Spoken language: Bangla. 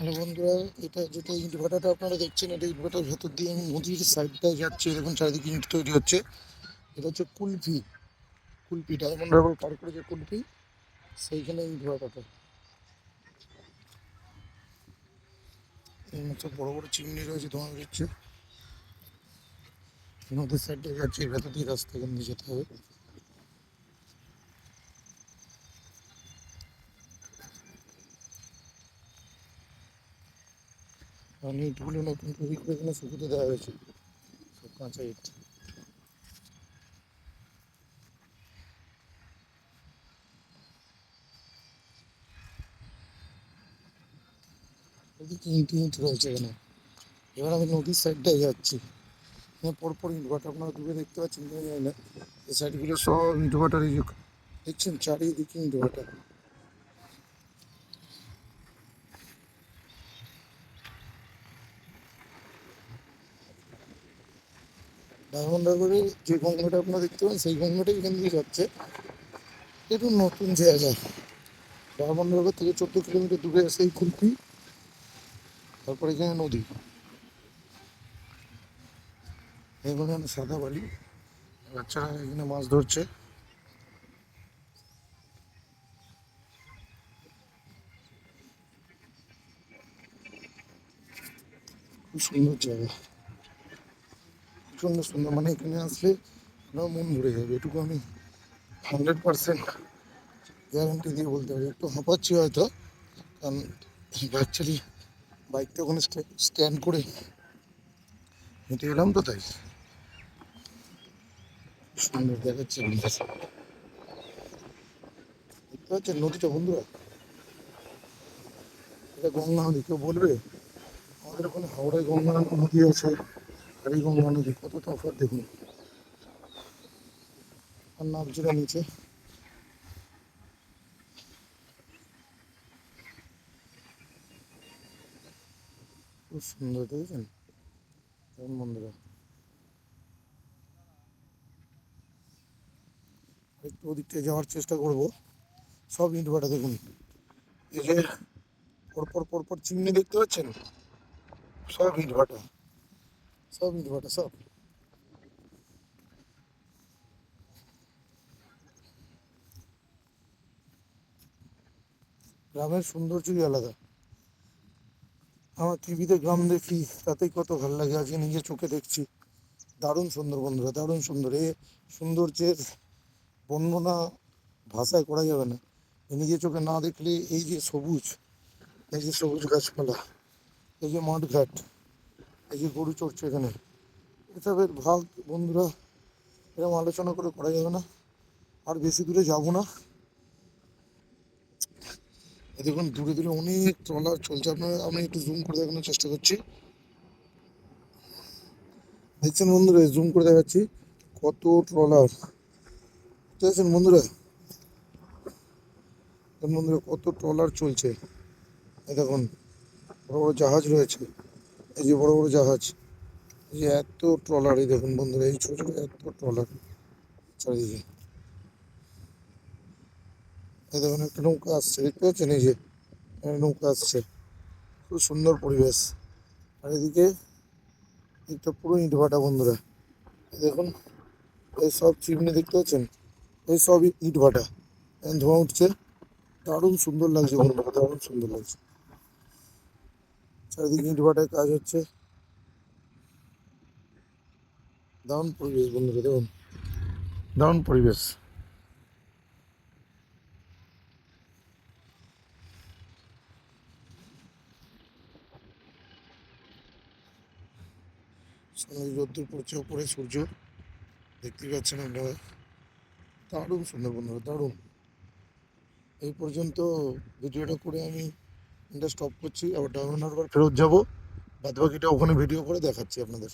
হ্যালো বন্ধুরা, এটা যেটা ইট ভাটাটা আপনারা দেখছেন, এটা ইট ভাটার ভেতর দিয়ে আমি নদীর সাইডটায় যাচ্ছি। দেখুন চারিদিকে ইট তৈরি হচ্ছে। এটা হচ্ছে কুলফি। কুলফি ডায়মন্ড হারবার পার করে যে কুলফি, সেইখানে ইট ভাটাটা। এই মতো বড় বড় চিমনি রয়েছে, ধোঁয়া বেরোচ্ছে। নদীর সাইডটায় যাচ্ছি, এর ভেতর দিয়ে রাস্তা এখান দিয়ে যেতে হবে। আর ইটগুলো নতুন তৈরি করে এখানে শুকোতে দেওয়া হয়েছে, সব কাঁচা ইট। এদিকে ইট ইট রয়েছে এখানে। এবার আমি নদীর সাইডটায় যাচ্ছি। পরপর ইট ভাটা আপনারা দূরে দেখতে পাচ্ছেন, কিনা জানি না। এই সাইডগুলো সব ইট ভাটার, এই যে দেখছেন চারিদিকে ইট ভাটা। ডায়মন্ড হারবারের যে গঙ্গাটা আপনারা দেখতে পান, সেই গঙ্গাটা এখান দিয়ে যাচ্ছে। একটু নতুন জায়গা। ডায়মন্ড হারবার থেকে 14 কিলোমিটার দূরে আছে এই কুলপি। তারপর এখানে নদী, এখানে সাদা বালি। বাচ্চারা এখানে মাছ ধরছে। খুব সুন্দর জায়গা, প্রচণ্ড সুন্দর। মানে এখানে আসলে আপনার মন ভরে যাবে, এটুকু আমি 100% গ্যারান্টি দিয়ে বলতে পারি। একটু হাঁপাচ্ছি হয়তো, কারণ অ্যাকচুয়ালি বাইকটা ওখানে স্ট্যান্ড করে হেঁটে এলাম, তো তাই। সুন্দর দেখাচ্ছে দেখতে পাচ্ছেন নদীটা বন্ধুরা। এটা গঙ্গা নদী, কেউ বলবে? আমাদের ওখানে হাওড়ায় গঙ্গা নদী আছে, আর এই গঙ্গা নদী, কত তফাৎ দেখুন। আর নামছিলাম নিচে। খুব সুন্দর দেখেছেন দেখুন বন্ধুরা। একটু ওদিকটা যাওয়ার চেষ্টা করব। সব ইট ভাটা দেখুন, এই যে পরপর পরপর চিমনি দেখতে পাচ্ছেন, সব ইট ভাটা, সব ইট ভাটা সব। গ্রামের সৌন্দর্যই আলাদা। আমার টিভিতে গ্রাম দেখি, তাতেই কত ভালো লাগে। আজকে নিজে চোখে দেখছি, দারুণ সুন্দর বন্ধুরা, দারুণ সুন্দর। এ সৌন্দর্যের বর্ণনা ভাষায় করা যাবে না। নিজে চোখে না দেখলে এই যে সবুজ, এই যে সবুজ গাছপালা, এই যে মাঠঘাট, এই যে গরু চড়ছে এখানে, এসবের ভাগ বন্ধুরা এরকম আলোচনা করে করা যাবে না। আর বেশি দূরে যাব না। এই দেখুন দূরে দূরে অনেক ট্রলার চলছে। আমি একটু জুম করে দেখানোর চেষ্টা করছি। দেখছেন বন্ধুরা, জুম করে দেখাচ্ছি কত ট্রলার। দেখছেন বন্ধুরা, বন্ধুরা কত ট্রলার চলছে। এই দেখুন বড় বড় জাহাজ রয়েছে, এই যে বড় বড় জাহাজ, এই যে এত ট্রলার। এই দেখুন বন্ধুরা, এই ছোট ছোট এত ট্রলার চারিদিকে। এই দেখুন একটা নৌকা আসছে, দেখতে পাচ্ছেন? এই যে নৌকা আসছে। খুব সুন্দর পরিবেশ। আর এদিকে একটা পুরো ইট ভাটা বন্ধুরা। এই দেখুন, এই সব চিমনি দেখতে পাচ্ছেন, এই সব ইট ভাটা। ধোঁয়া উঠছে, দারুণ সুন্দর লাগছে বন্ধুরা, দারুণ সুন্দর লাগছে। চারিদিকে ইট ভাটায় কাজ হচ্ছে, দারুণ পরিবেশ বন্ধুরা, দেখুন দারুণ পরিবেশ। সামনে রোদ্দুর পড়ছে, উপরে সূর্য, দেখতে পাচ্ছেন আপনারা। দারুণ সুন্দর বন্ধুরা, দারুণ। এই পর্যন্ত ভিডিওটা করে আমি এটা স্টপ করছি। আবার ডায়মন্ড হারবার ফেরত যাবো, বাদবাকিটা ওখানে ভিডিও করে দেখাচ্ছি আপনাদের।